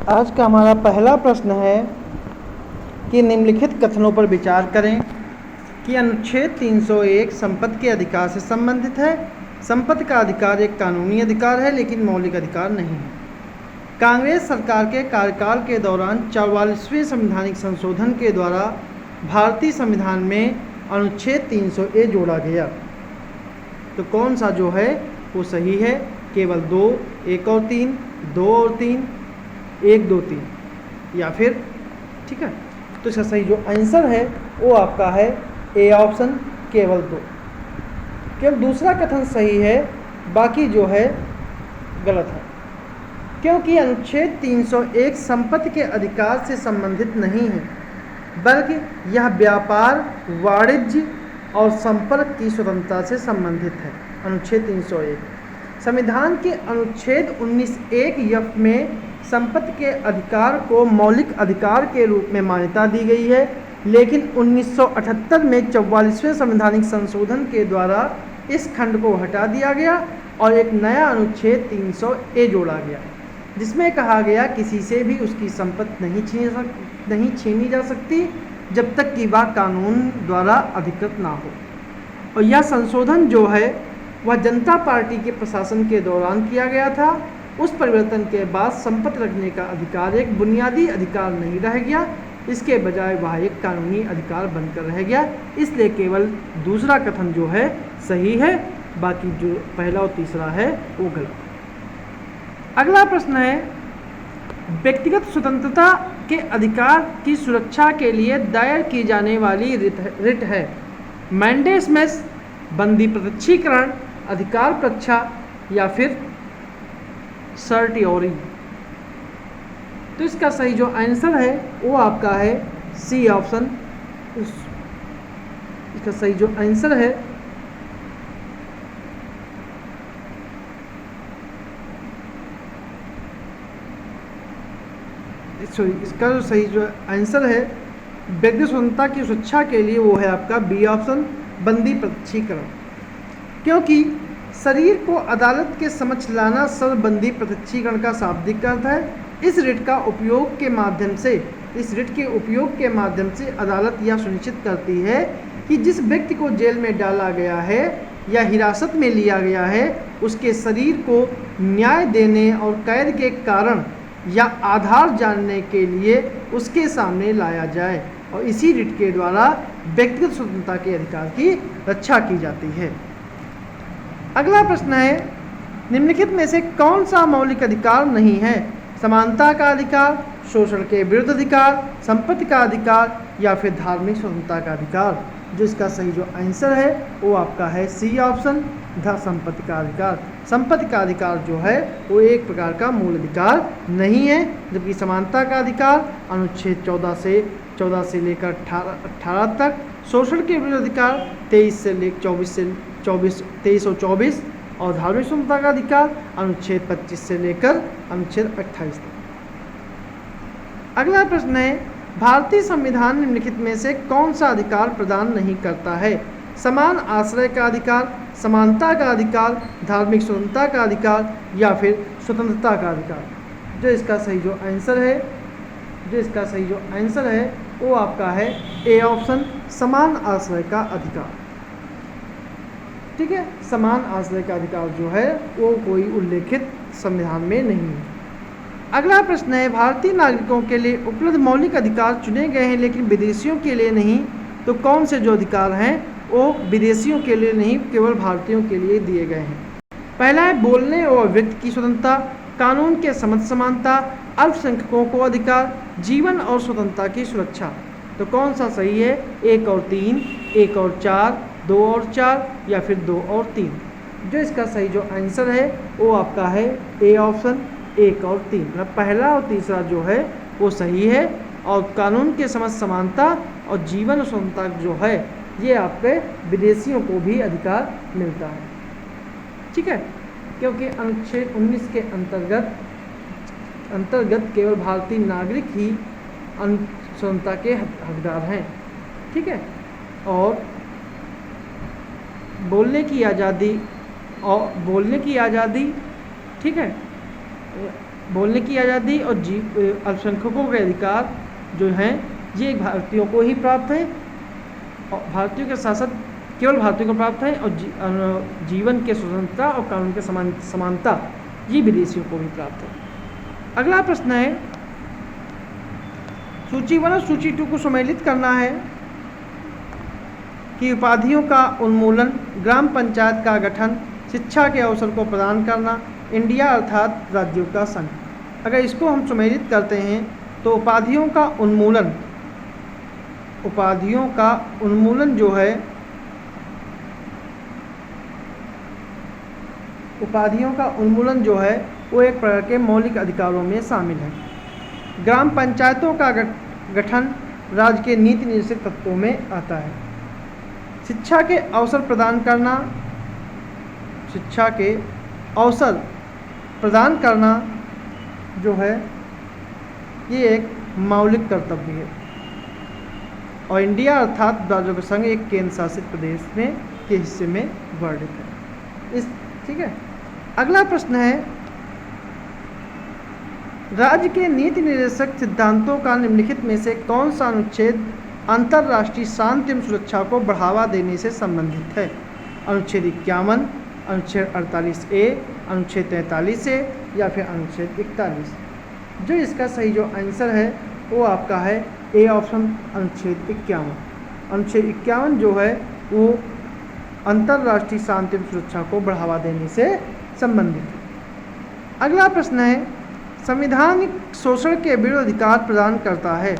आज का हमारा पहला प्रश्न है कि निम्नलिखित कथनों पर विचार करें कि अनुच्छेद 301 संपत्ति के अधिकार से संबंधित है। संपत्ति का अधिकार एक कानूनी अधिकार है लेकिन मौलिक अधिकार नहीं है। कांग्रेस सरकार के कार्यकाल के दौरान 44वें संवैधानिक संशोधन के द्वारा भारतीय संविधान में अनुच्छेद 300A जोड़ा गया। तो कौन सा जो है वो सही है? केवल 2, 1 और 3, 2 और 3, 1, 2, 3 या फिर, ठीक है। तो इसका सही जो आंसर है वो आपका है ए ऑप्शन, केवल 2। केवल दूसरा कथन सही है, बाकी जो है गलत है, क्योंकि अनुच्छेद 301 संपत्ति के अधिकार से संबंधित नहीं है, बल्कि यह व्यापार, वाणिज्य और संपर्क की स्वतंत्रता से संबंधित है। अनुच्छेद 301 संविधान के अनुच्छेद 19(1)(य) में संपत्ति के अधिकार को मौलिक अधिकार के रूप में मान्यता दी गई है, लेकिन 1978 में 44वें संवैधानिक संशोधन के द्वारा इस खंड को हटा दिया गया और एक नया अनुच्छेद 300A जोड़ा गया, जिसमें कहा गया किसी से भी उसकी संपत्ति नहीं छीनी जा सकती जब तक कि वह कानून द्वारा अधिकृत ना हो। और यह संशोधन जो है वह जनता पार्टी के प्रशासन के दौरान किया गया था। उस परिवर्तन के बाद संपत्ति रखने का अधिकार एक बुनियादी अधिकार नहीं रह गया, इसके बजाय वह एक कानूनी अधिकार बनकर रह गया। इसलिए केवल दूसरा कथन जो है सही है, बाकी जो पहला और तीसरा है वो गलत। अगला प्रश्न है, व्यक्तिगत स्वतंत्रता के अधिकार की सुरक्षा के लिए दायर की जाने वाली रिट है मैंडेसमस, बंदी प्रत्यक्षीकरण, अधिकार प्रक्षा या फिर सर्टियोरी। तो इसका सही जो आंसर है वो आपका है सी ऑप्शन। इसका सही जो आंसर है इसका जो सही जो आंसर है व्यक्तिगत स्वतंत्रता की सुरक्षा के लिए वो है आपका बी ऑप्शन, बंदी प्रत्यक्षीकरण। क्योंकि शरीर को अदालत के समक्ष लाना सर्वबंदी प्रत्यक्षीकरण का शाब्दिक अर्थ है। इस रिट के उपयोग के माध्यम से अदालत यह सुनिश्चित करती है कि जिस व्यक्ति को जेल में डाला गया है या हिरासत में लिया गया है उसके शरीर को न्याय देने और कैद के कारण या आधार जानने के लिए उसके सामने लाया जाए, और इसी रिट के द्वारा व्यक्तिगत स्वतंत्रता के अधिकार की रक्षा की जाती है। अगला प्रश्न है, निम्नलिखित में से कौन सा मौलिक अधिकार नहीं है? समानता का अधिकार, शोषण के विरुद्ध अधिकार, संपत्ति का अधिकार या फिर धार्मिक स्वतंत्रता का अधिकार। जो इसका सही जो आंसर है वो आपका है सी ऑप्शन, संपत्ति का अधिकार। संपत्ति का अधिकार जो है वो एक प्रकार का मूल अधिकार नहीं है, जबकि समानता का अधिकार अनुच्छेद 14 से लेकर 18 तक, शोषण के विरुद्ध अधिकार 23 से लेकर 2324 और धार्मिक स्वतंत्रता का अधिकार अनुच्छेद 25 से लेकर अनुच्छेद 28 तक। अगला प्रश्न है, भारतीय संविधान निम्नलिखित में से कौन सा अधिकार प्रदान नहीं करता है? समान आश्रय का अधिकार, समानता का अधिकार, धार्मिक स्वतंत्रता का अधिकार या फिर स्वतंत्रता का अधिकार। जो इसका सही जो आंसर है वो आपका है ए ऑप्शन, समान आश्रय का अधिकार। ठीक है, समान आश्रय का अधिकार जो है वो कोई उल्लेखित संविधान में नहीं है। अगला प्रश्न है, भारतीय नागरिकों के लिए उपलब्ध मौलिक अधिकार चुने गए हैं लेकिन विदेशियों के लिए नहीं, तो कौन से जो अधिकार हैं वो विदेशियों के लिए नहीं केवल भारतीयों के लिए दिए गए हैं? पहला है बोलने और अभिव्यक्ति की स्वतंत्रता, कानून के समक्ष समानता, अल्पसंख्यकों को अधिकार, जीवन और स्वतंत्रता की सुरक्षा। तो कौन सा सही है? 1 और 3, 1 और 4, 2 और 4 या फिर 2 और 3। जो इसका सही जो आंसर है वो आपका है ए ऑप्शन, 1 और 3। मतलब पहला और तीसरा जो है वो सही है, और कानून के समक्ष समानता और जीवन और स्वतंत्रता जो है ये आपके विदेशियों को भी अधिकार मिलता है। ठीक है, क्योंकि अनुच्छेद 19 के अंतर्गत केवल भारतीय नागरिक ही स्वतंत्रता के हकदार हैं। ठीक है, और बोलने की आज़ादी, ठीक है, बोलने की आज़ादी और अल्पसंख्यकों के अधिकार जो हैं ये भारतीयों को ही प्राप्त है, और भारतीयों के शासन केवल भारतीयों को प्राप्त है, और जीवन के स्वतंत्रता और कानून के समानता ये विदेशियों को भी प्राप्त है। अगला प्रश्न है, सूची 1 और सूची 2 को सम्मिलित करना है कि उपाधियों का उन्मूलन, ग्राम पंचायत का गठन, शिक्षा के अवसर को प्रदान करना, इंडिया अर्थात राज्यों का संघ। अगर इसको हम सम्मिलित करते हैं तो उपाधियों का उन्मूलन जो है, उपाधियों का उन्मूलन जो है वो एक प्रकार के मौलिक अधिकारों में शामिल है। ग्राम पंचायतों का गठन राज्य के नीति निर्देशक तत्वों में आता है। शिक्षा के अवसर प्रदान करना जो है ये एक मौलिक कर्तव्य है, और इंडिया अर्थात राज्यों का संघ एक केंद्र शासित प्रदेश में के हिस्से में वर्णित है। ठीक है। अगला प्रश्न है, राज्य के नीति निर्देशक सिद्धांतों का निम्नलिखित में से कौन सा अनुच्छेद अंतर्राष्ट्रीय शांति एवं सुरक्षा को बढ़ावा देने से संबंधित है? अनुच्छेद 51, अनुच्छेद 48A, अनुच्छेद 43A या फिर अनुच्छेद 41? जो इसका सही जो आंसर है वो आपका है ए ऑप्शन, अनुच्छेद 51। अनुच्छेद 51 जो है वो अंतर्राष्ट्रीय शांति एवं सुरक्षा को बढ़ावा देने से संबंधित है। अगला प्रश्न है, संविधान शोषण के विरुद्ध अधिकार प्रदान करता है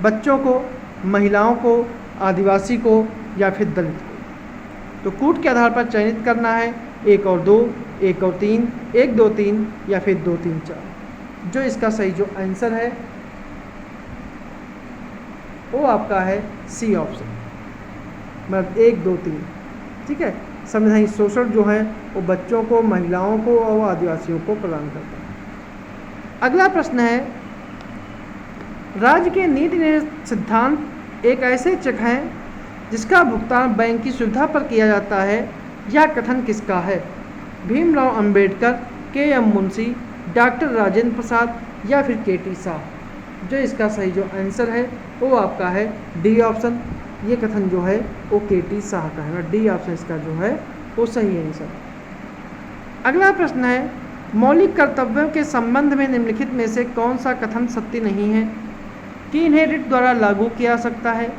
बच्चों को, महिलाओं को, आदिवासी को या फिर दलित को? तो कूट के आधार पर चयनित करना है 1 और 2, 1 और 3, 1 2 3 या फिर 2 3 4। जो इसका सही जो आंसर है वो आपका है सी ऑप्शन, मतलब 1 2 3। ठीक है। संवैधानिक शोषण जो है वो बच्चों को, महिलाओं को और आदिवासियों को प्रदान करता है। अगला प्रश्न है, राज्य के नीति निर्देशक सिद्धांत एक ऐसे चेक हैं जिसका भुगतान बैंक की सुविधा पर किया जाता है, यह कथन किसका है? भीमराव अंबेडकर, के.एम. मुंशी, डॉक्टर राजेंद्र प्रसाद या फिर के.टी. शाह? जो इसका सही जो आंसर है वो आपका है डी ऑप्शन। ये कथन जो है वो के.टी. शाह का है, डी ऑप्शन इसका जो है वो सही आंसर। अगला प्रश्न है, मौलिक कर्तव्यों के संबंध में निम्नलिखित में से कौन सा कथन सत्य नहीं है? कि इन्हें रिट द्वारा लागू किया जा सकता है,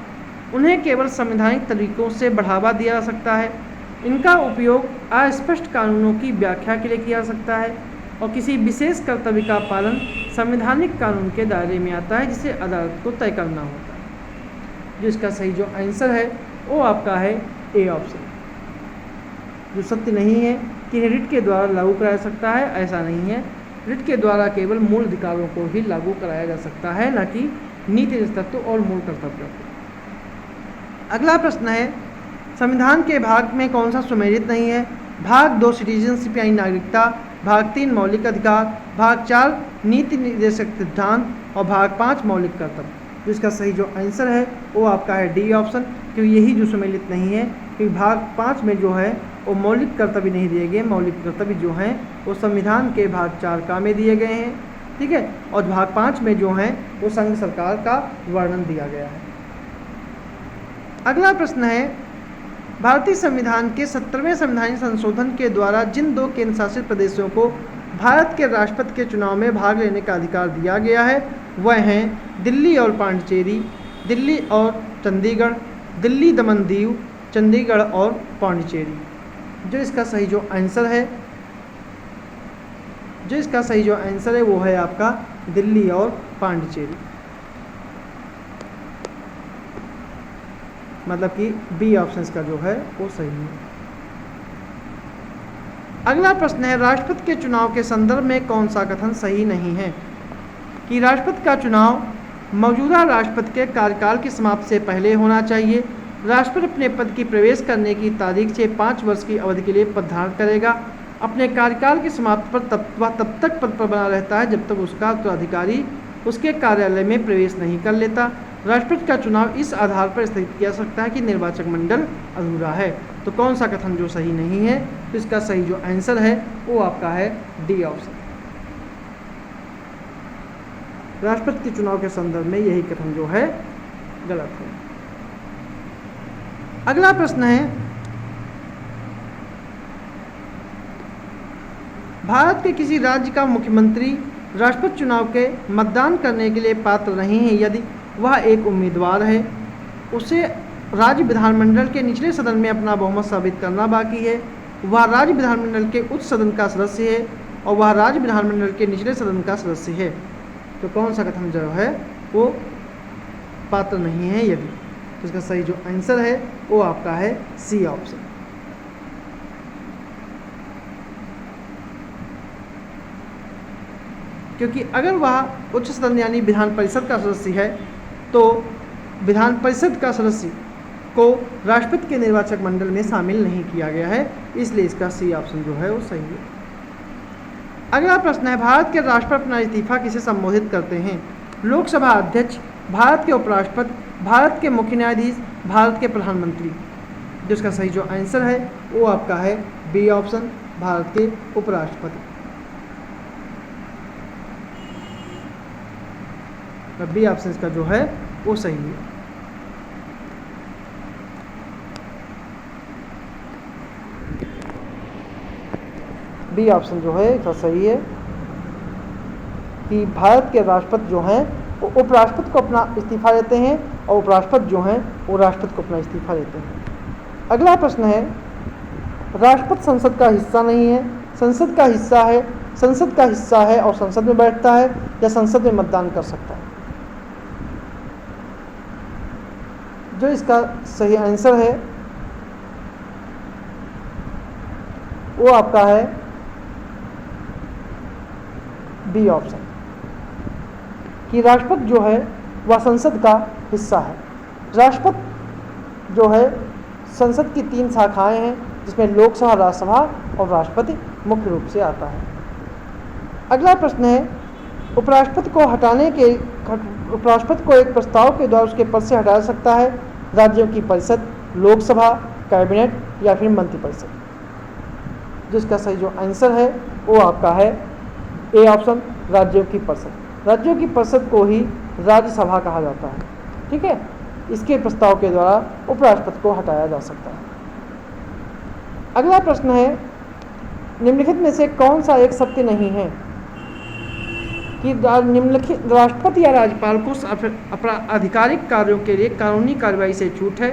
उन्हें केवल संवैधानिक तरीकों से बढ़ावा दिया जा सकता है, इनका उपयोग अस्पष्ट कानूनों की व्याख्या के लिए किया जा सकता है, और किसी विशेष कर्तव्य का पालन संवैधानिक कानून के दायरे में आता है जिसे अदालत को तय करना होता है। जो इसका सही जो आंसर है वो आपका है ए ऑप्शन। जो सत्य नहीं है कि रिट के द्वारा लागू कराया जा सकता है, ऐसा नहीं है। रिट के द्वारा केवल मूल अधिकारों को ही लागू कराया जा सकता है, न कि नीति तत्व और मूल कर्तव्यों को। अगला प्रश्न है, संविधान के भाग में कौन सा सुमेलित नहीं है? भाग 2 सिटीजनशिप यानी नागरिकता, भाग 3 मौलिक अधिकार, भाग 4 नीति निर्देशक सिद्धांत और भाग 5 मौलिक कर्तव्य। तो इसका सही जो आंसर है वो आपका है डी ऑप्शन, क्योंकि यही जो सुमेलित नहीं है, क्योंकि भाग 5 में जो है वो मौलिक कर्तव्य नहीं दिए गए। मौलिक कर्तव्य जो हैं वो संविधान के भाग 4 का में दिए गए हैं। ठीक है। और भाग 5 में जो हैं वो संघ सरकार का वर्णन दिया गया है। अगला प्रश्न है, भारतीय संविधान के 17वें संवैधानिक संशोधन के द्वारा जिन 2 केंद्र शासित प्रदेशों को भारत के राष्ट्रपति के चुनाव में भाग लेने का अधिकार दिया गया है वह हैं दिल्ली और पांडिचेरी, दिल्ली और चंडीगढ़, दिल्ली दमन दीव, चंडीगढ़ और पांडिचेरी। जो इसका सही जो आंसर है वो है आपका दिल्ली और पांडिचेरी, मतलब कि बी ऑप्शन का जो है वो सही है। अगला प्रश्न है, राष्ट्रपति के चुनाव के संदर्भ में कौन सा कथन सही नहीं है? कि राष्ट्रपति का चुनाव मौजूदा राष्ट्रपति के कार्यकाल की समाप्ति से पहले होना चाहिए। राष्ट्रपति अपने पद की प्रवेश करने की तारीख से 5 वर्ष की अवधि के लिए पद धारण करेगा। अपने कार्यकाल की समाप्ति पर वह तब तक पद पर बना रहता है जब तक उसका उत्तराधिकारी उसके कार्यालय में प्रवेश नहीं कर लेता। राष्ट्रपति का चुनाव इस आधार पर स्थगित किया जा सकता है कि निर्वाचक मंडल अधूरा है। तो कौन सा कथन जो सही नहीं है? तो इसका सही जो आंसर है वो आपका है डी ऑप्शन। राष्ट्रपति के चुनाव के संदर्भ में यही कथन जो है गलत है। अगला प्रश्न है, भारत के किसी राज्य का मुख्यमंत्री राष्ट्रपति चुनाव के मतदान करने के लिए पात्र नहीं है यदि वह एक उम्मीदवार है, उसे राज्य विधानमंडल के निचले सदन में अपना बहुमत साबित करना बाकी है, वह राज्य विधानमंडल के उच्च सदन का सदस्य है और वह राज्य विधानमंडल के निचले सदन का सदस्य है। तो कौन सा कथन जो है वो पात्र नहीं है यदि, तो इसका सही जो आंसर है वो आपका है सी ऑप्शन। क्योंकि अगर वह उच्च सदन यानी विधान परिषद का सदस्य है तो विधान परिषद का सदस्य को राष्ट्रपति के निर्वाचक मंडल में शामिल नहीं किया गया है, इसलिए इसका सी ऑप्शन जो है वो सही है। अगला प्रश्न है, भारत के राष्ट्रपति अपना इस्तीफा किसे संबोधित करते हैं? लोकसभा अध्यक्ष, भारत के उपराष्ट्रपति, भारत के मुख्य न्यायाधीश, भारत के प्रधानमंत्री। जिसका सही जो आंसर है वो आपका है बी ऑप्शन, भारत के उपराष्ट्रपति। बी ऑप्शन इसका जो है वो सही है। बी ऑप्शन जो है इसका सही है कि भारत के राष्ट्रपति जो हैं वो उपराष्ट्रपति को अपना इस्तीफा देते हैं और उपराष्ट्रपति जो हैं वो राष्ट्रपति को अपना इस्तीफा देते हैं। अगला प्रश्न है, राष्ट्रपति संसद का हिस्सा नहीं है, संसद का हिस्सा है, संसद का हिस्सा है और संसद में बैठता है या संसद में मतदान कर सकता है। जो इसका सही आंसर है वो आपका है बी ऑप्शन कि राष्ट्रपति जो है वह संसद का हिस्सा है। राष्ट्रपति जो है संसद की 3 शाखाएं हैं जिसमें लोकसभा, राज्यसभा और राष्ट्रपति मुख्य रूप से आता है। अगला प्रश्न है, उपराष्ट्रपति को एक प्रस्ताव के द्वारा उसके पद से हटाया जा सकता है राज्यों की परिषद, लोकसभा, कैबिनेट या फिर मंत्रिपरिषद। जिसका सही जो आंसर है वो आपका है ए ऑप्शन, राज्यों की परिषद। राज्यों की परिषद को ही राज्यसभा कहा जाता है। ठीक है, इसके प्रस्ताव के द्वारा उपराष्ट्रपति को हटाया जा सकता है। अगला प्रश्न है, निम्नलिखित में से कौन सा एक सत्य नहीं है कि निम्नलिखित राष्ट्रपति या राज्यपाल को आधिकारिक कार्यों के लिए कानूनी कार्रवाई से छूट है।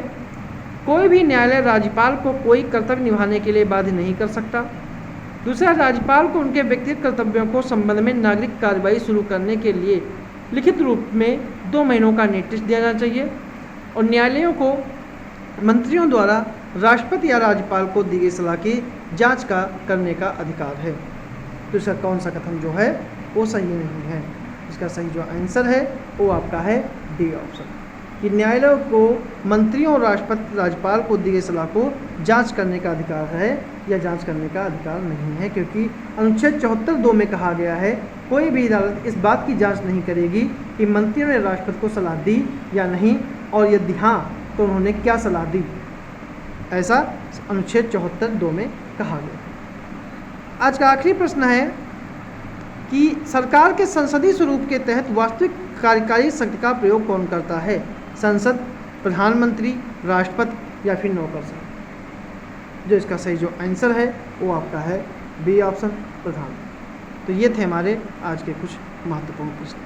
कोई भी न्यायालय राज्यपाल को कोई कर्तव्य निभाने के लिए बाध्य नहीं कर सकता। दूसरा, राज्यपाल को उनके व्यक्तिगत कर्तव्यों को संबंध में नागरिक कार्रवाई शुरू करने के लिए लिखित रूप में 2 महीनों का नोटिस दिया जाना चाहिए। और न्यायालयों को मंत्रियों द्वारा राष्ट्रपति या राज्यपाल को दी गई सलाह की जांच करने का अधिकार है। तो इसका कौन सा कथन जो है वो सही नहीं है। इसका सही जो आंसर है वो आपका है डी ऑप्शन कि न्यायालयों को मंत्रियों और राष्ट्रपति राज्यपाल को दी गई सलाह को जांच करने का अधिकार है या जांच करने का अधिकार नहीं है, क्योंकि अनुच्छेद 74(2) में कहा गया है कोई भी अदालत इस बात की जांच नहीं करेगी कि मंत्रियों ने राष्ट्रपति को सलाह दी या नहीं, और यदि हाँ तो उन्होंने क्या सलाह दी। ऐसा अनुच्छेद 74(2) में कहा गया। आज का आखिरी प्रश्न है कि सरकार के संसदीय स्वरूप के तहत वास्तविक कार्यकारी शक्ति का प्रयोग कौन करता है? संसद, प्रधानमंत्री, राष्ट्रपति या फिर नौकरशाह। जो इसका सही जो आंसर है वो आपका है बी ऑप्शन, प्रधान। तो ये थे हमारे आज के कुछ महत्वपूर्ण प्रश्न।